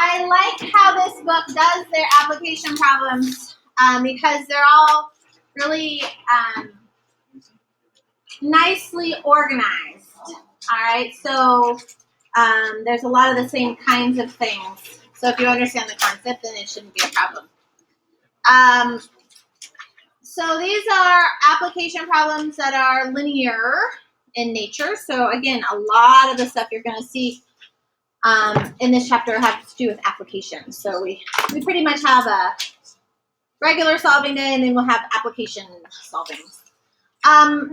I like how this book does their application problems because they're all really nicely organized. All right, so there's a lot of the same kinds of things. So if you understand the concept, then it shouldn't be a problem. So these are application problems that are linear in nature. So again, a lot of the stuff you're going to see in this chapter has to do with applications. So we pretty much have a regular solving day, and then we'll have application solving.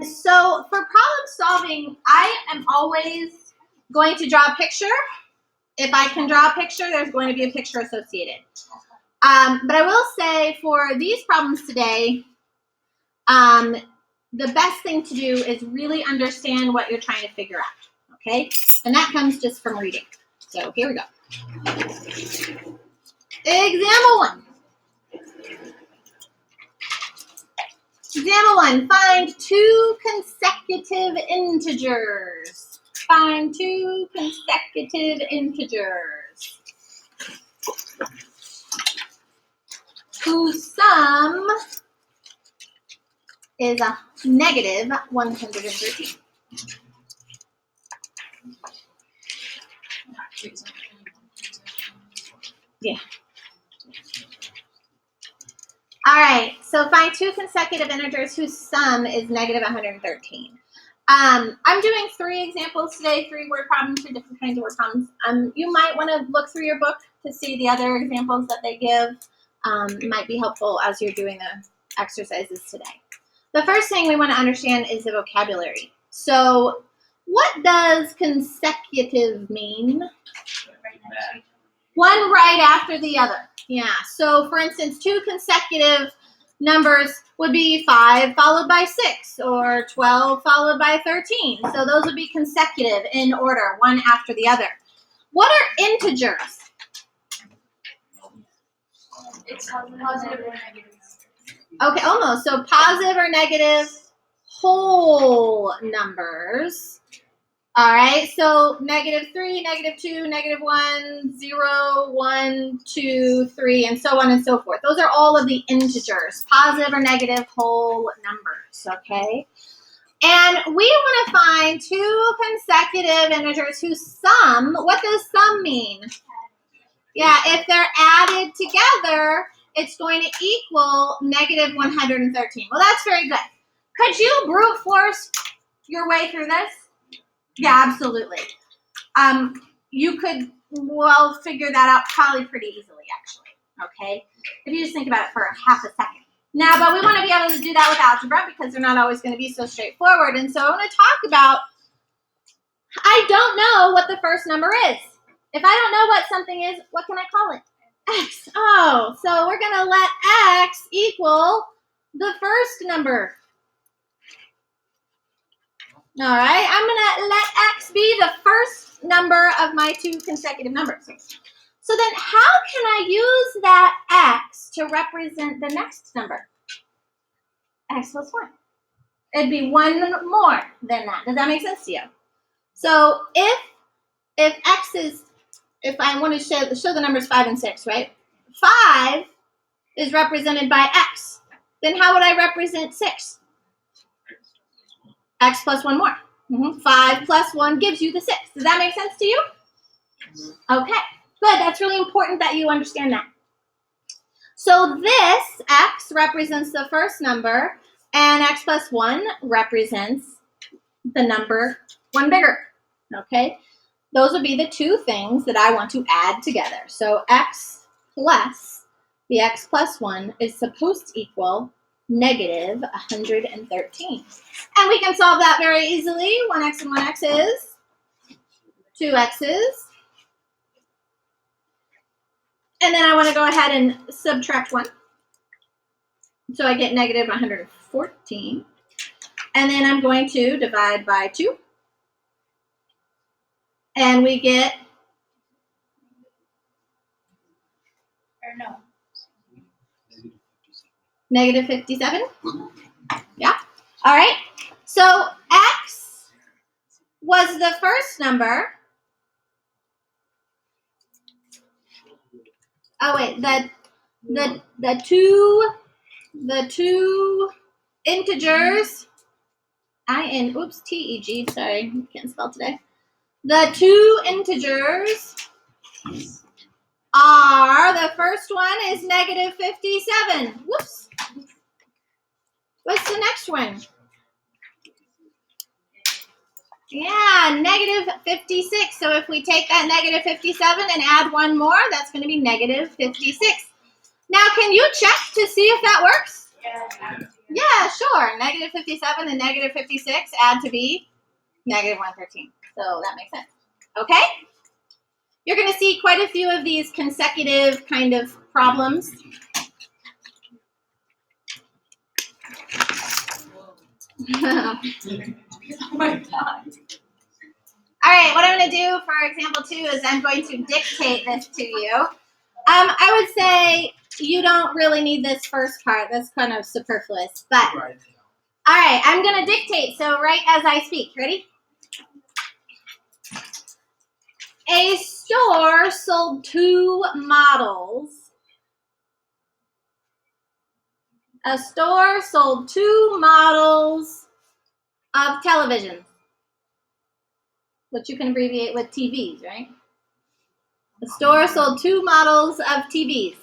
So for problem solving, I am always going to draw a picture. If I can draw a picture, there's going to be a picture associated. But I will say for these problems today, the best thing to do is really understand what you're trying to figure out, okay? And that comes just from reading. So here we go. Example 1. Example 1, find 2 consecutive integers. Find 2 consecutive integers whose sum is a negative 113. Yeah. All right, so find 2 consecutive integers whose sum is negative 113. I'm doing 3 examples today, 3 word problems, 3 different kinds of word problems. You might want to look through your book to see the other examples that they give. It might be helpful as you're doing the exercises today. The first thing we want to understand is the vocabulary. So what does consecutive mean? One right after the other. Yeah, so for instance, 2 consecutive numbers would be 5 followed by 6 or 12 followed by 13. So those would be consecutive in order, one after the other. What are integers? It's positive or negative. Okay, almost. So positive or negative whole numbers. All right, so negative 3, negative 2, negative 1, 0, 1, 2, 3, and so on and so forth. Those are all of the integers, positive or negative whole numbers, okay? And we want to find 2 consecutive integers whose sum, what does sum mean? Yeah, if they're added together, it's going to equal negative 113. Well, that's very good. Could you brute force your way through this? Yeah, absolutely. You could, well, figure that out probably pretty easily, actually, okay? If you just think about it for half a second. Now, but we want to be able to do that with algebra because they're not always going to be so straightforward. And so I want to talk about, I don't know what the first number is. If I don't know what something is, what can I call it? X. Oh, so we're going to let X equal the first number. All right, I'm going to let X be the first number of my 2 consecutive numbers. So then how can I use that X to represent the next number? X plus 1. It'd be 1 more than that. Does that make sense to you? So if X is, if I want to show the numbers 5 and 6, right? 5 is represented by X. Then how would I represent 6? X plus 1 more. 5 plus 1 gives you the 6. Does that make sense to you? Okay, good. That's really important that you understand that. So this X represents the first number, and X plus 1 represents the number 1 bigger. Okay, those would be the 2 things that I want to add together. So X plus the X plus 1 is supposed to equal negative 113. And we can solve that very easily. 1x and 1x is 2x's. And then I want to go ahead and subtract 1. So I get negative 114. And then I'm going to divide by 2. And we get... Or no. Negative 57? Yeah. All right. So X was the first number. Oh wait, the two integers TEG, sorry, can't spell today. The two integers are, the first one is negative 57. Whoops. What's the next one? Yeah, negative 56. So if we take that negative 57 and add one more, that's going to be negative 56. Now, can you check to see if that works? Yeah, sure. Negative 57 and negative 56 add to be negative 113. So that makes sense. Okay? You're going to see quite a few of these consecutive kind of problems. Oh my god. All right, what I'm going to do for example 2 is I'm going to dictate this to you. I would say you don't really need this first part. That's kind of superfluous. But, all right, I'm going to dictate. So right as I speak. Ready? A store sold 2 models. A store sold 2 models of television, which you can abbreviate with TVs, right? The store sold 2 models of TVs.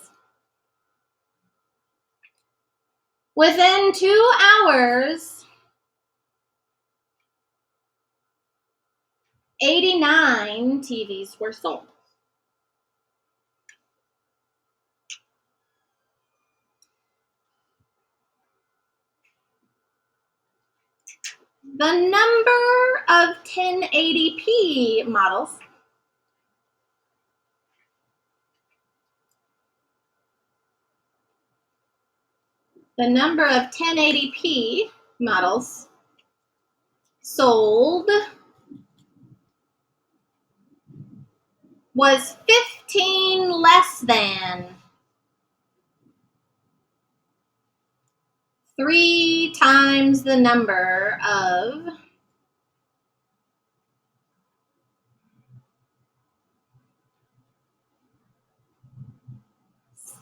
Within 2 hours, 89 TVs were sold. The number of 1080p models sold was 15 less than 3 times the number of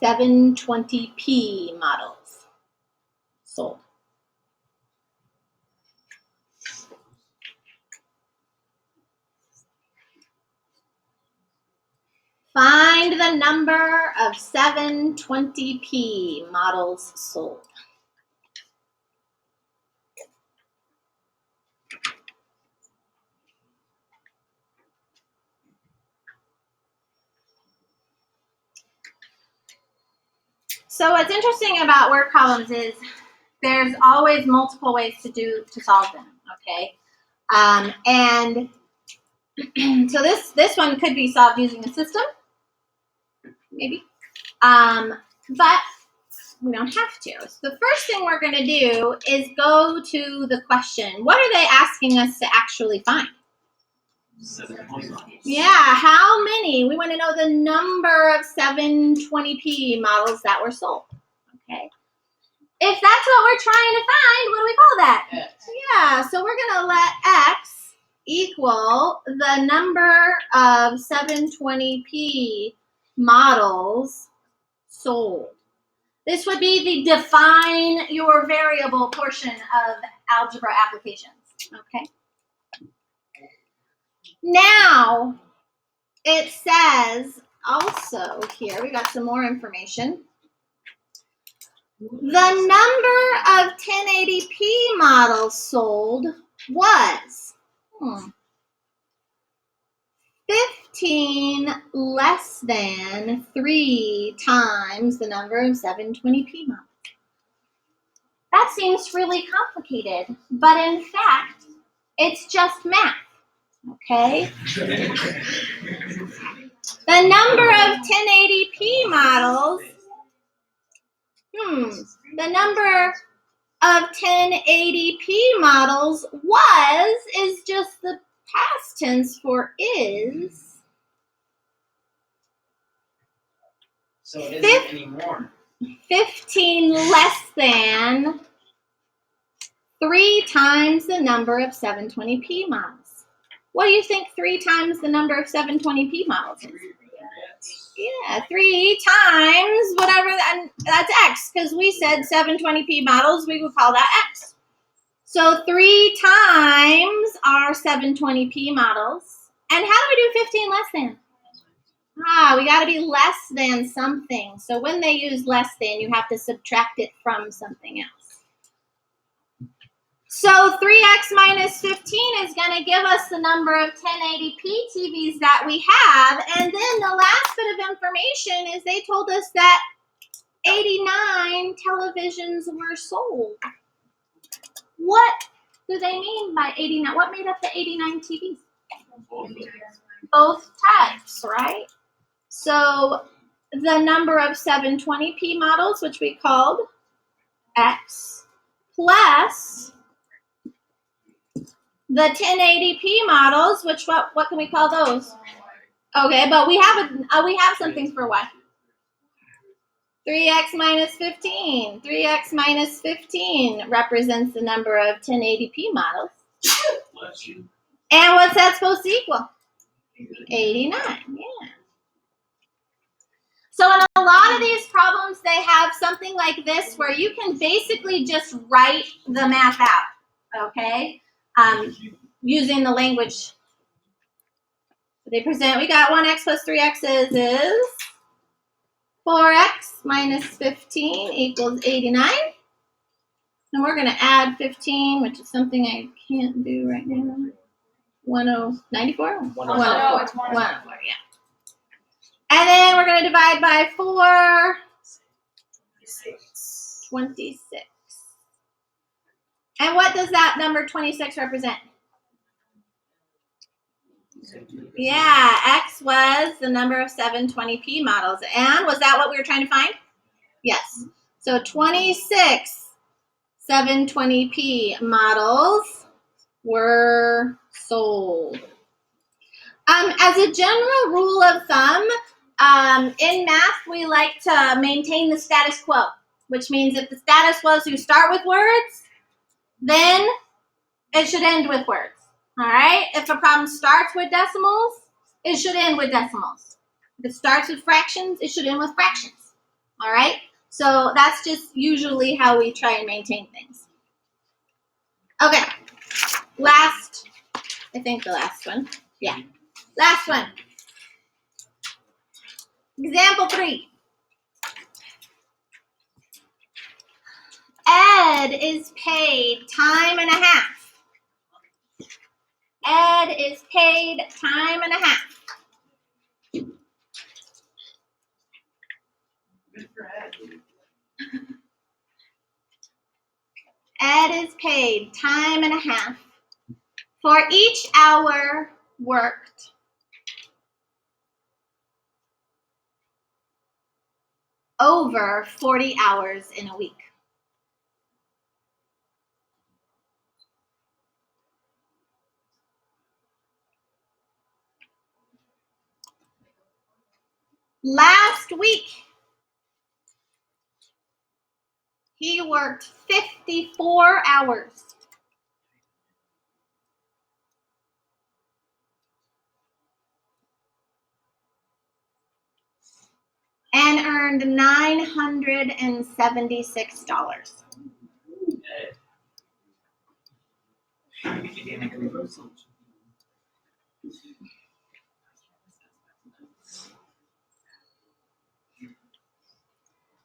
720p models sold. Find the number of 720p models sold. So what's interesting about word problems is there's always multiple ways to solve them, okay? And so this one could be solved using a system, maybe, but we don't have to. So the first thing we're going to do is go to the question. What are they asking us to actually find? Yeah, how many? We want to know the number of 720p models that were sold. Okay. If that's what we're trying to find, what do we call that? X. Yeah, so we're going to let X equal the number of 720p models sold. This would be the define your variable portion of algebra applications. Okay. Now, it says also here, we got some more information. The number of 1080p models sold was 15 less than 3 times the number of 720p models. That seems really complicated, but in fact, it's just math, okay? The number of 1080p models, the number of 1080p models is just the past tense for is. So it isn't anymore. 15 less than 3 times the number of 720p models. What do you think 3 times the number of 720p models is? Yeah, 3 times whatever, and that's x, because we said 720p models, we would call that x. So 3 times our 720p models. And how do we do 15 less than? We got to be less than something. So when they use less than, you have to subtract it from something else. So 3x minus 15 is going to give us the number of 1080p TVs that we have. And then the last bit of information is they told us that 89 televisions were sold. What do they mean by 89? What made up the 89 TVs? Both types, right? So the number of 720p models, which we called X, plus the 1080p models, which what can we call those? Okay, but we have something for Y. 3x minus 15. 3x minus 15 represents the number of 1080p models. And what's that supposed to equal? 89, yeah. So in a lot of these problems, they have something like this where you can basically just write the math out, okay? Using the language they present. We got 1x plus 3x's is 4x minus 15 equals 89. And we're going to add 15, which is something I can't do right now. 94? 104. It's 104, yeah. And then we're going to divide by 4. 26. And what does that number 26 represent? Yeah, X was the number of 720p models. And was that what we were trying to find? Yes. So 26 720p models were sold. As a general rule of thumb, in math, we like to maintain the status quo, which means if the status was you start with words, then it should end with words. All right? If a problem starts with decimals, it should end with decimals. If it starts with fractions, it should end with fractions. All right? So that's just usually how we try and maintain things. Okay. I think the last one. Yeah. Last one. Example 3. Ed is paid time and a half. Ed is paid time and a half. Ed is paid time and a half for each hour worked over 40 hours in a week. Last week, he worked 54 hours. And earned $976.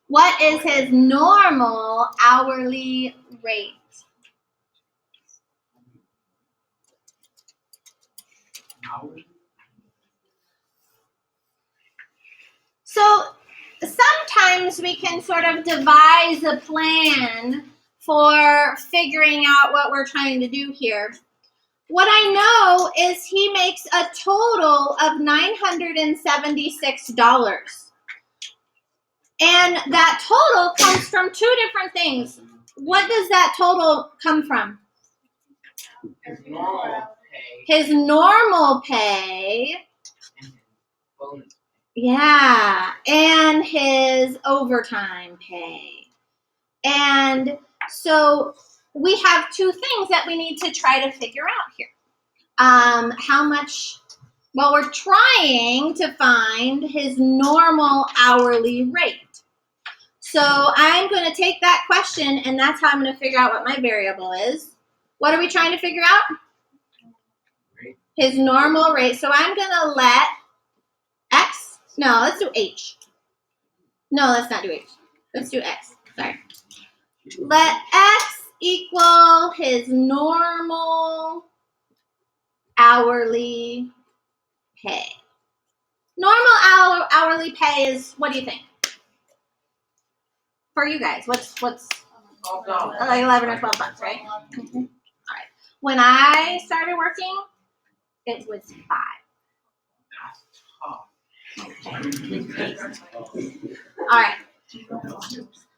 What is his normal hourly rate? So sometimes we can sort of devise a plan for figuring out what we're trying to do here. What I know is he makes a total of $976. And that total comes from 2 different things. What does that total come from? His normal pay. His normal pay. And bonus. Yeah, and his overtime pay. And so we have 2 things that we need to try to figure out here. How much Well, we're trying to find his normal hourly rate. So I'm going to take that question, and that's how I'm going to figure out what my variable is. What are we trying to figure out? His normal rate. So I'm going to let X, no, let's do H. No, let's not do H. Let's do X. Sorry. Let X equal his normal hourly pay. Normal hourly pay is, what do you think? For you guys, what's $12. like 11 or 12 bucks, right? All right. When I started working, it was 5. All right.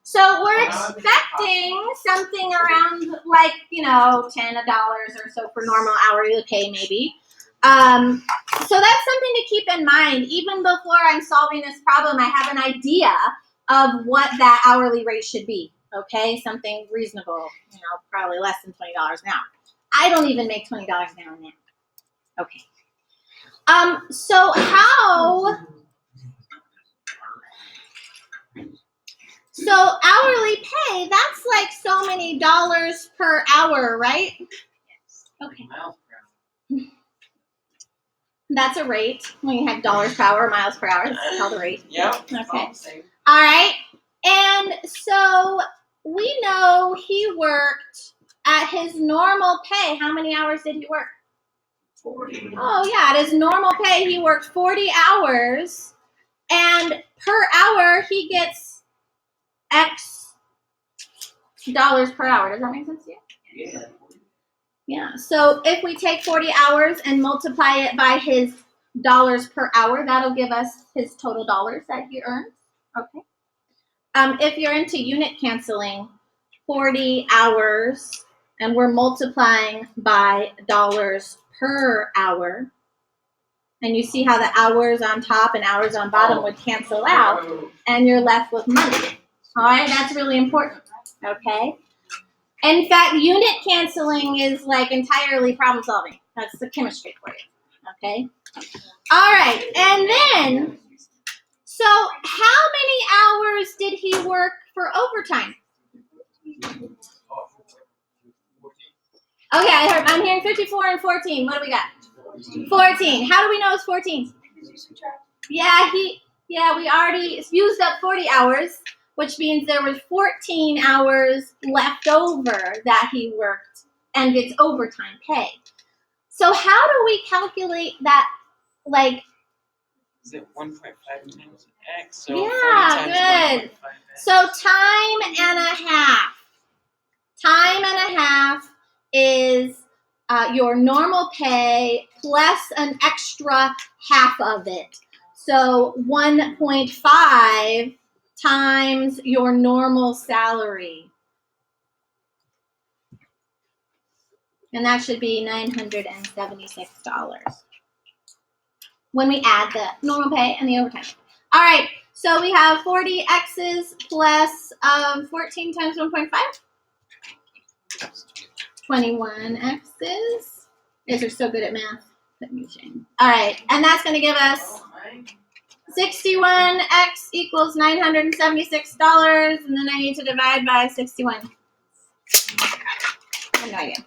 So we're expecting something around like, $10 or so for normal hourly pay maybe. So that's something to keep in mind. Even before I'm solving this problem, I have an idea of what that hourly rate should be. Okay, something reasonable, probably less than $20 an hour. I don't even make $20 an hour now. Okay. So hourly pay, that's like so many dollars per hour, right? Okay. Miles per hour. That's a rate. When you have dollars per hour, miles per hour, it's called a rate. Yep. Okay. All right. And so we know he worked at his normal pay. How many hours did he work? 40. Oh, yeah. At his normal pay, he worked 40 hours. And per hour, he gets X dollars per hour. Does that make sense to you? Yeah. Yeah. So if we take 40 hours and multiply it by his dollars per hour, that'll give us his total dollars that he earns. Okay. If you're into unit canceling, 40 hours, and we're multiplying by dollars per hour, and you see how the hours on top and hours on bottom would cancel out, and you're left with money. All right, that's really important. Okay. In fact, unit canceling is like entirely problem solving. That's the chemistry for you. Okay. All right, and then, so how many hours did he work for overtime? Okay, I'm hearing 54 and 14. What do we got? 14. How do we know it's 14? Yeah, we already used up 40 hours, which means there was 14 hours left over that he worked and gets overtime pay. So how do we calculate that, like? Is it 1.5 times X? So Yeah, 40 times good. 1.5X. So time and a half. Time and a half is your normal pay plus an extra half of it. So 1.5 times your normal salary. And that should be $976 when we add the normal pay and the overtime. All right, so we have 40 X's plus 14 times 1.5. 21 X's. You guys are so good at math. All right, and that's going to give us 61 X equals $976, and then I need to divide by 61. I have no idea.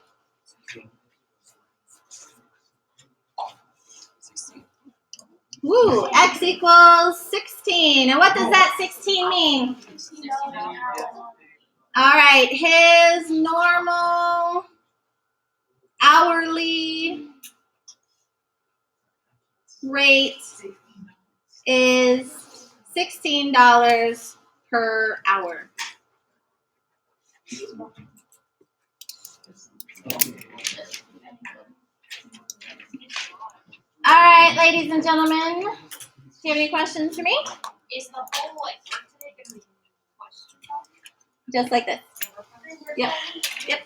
Woo, X equals 16. And what does that 16 mean? All right, his normal hourly rate is $16 per hour. All right, ladies and gentlemen, do you have any questions for me? Is the whole like work today gonna be question? Just like this. Yep. Yep.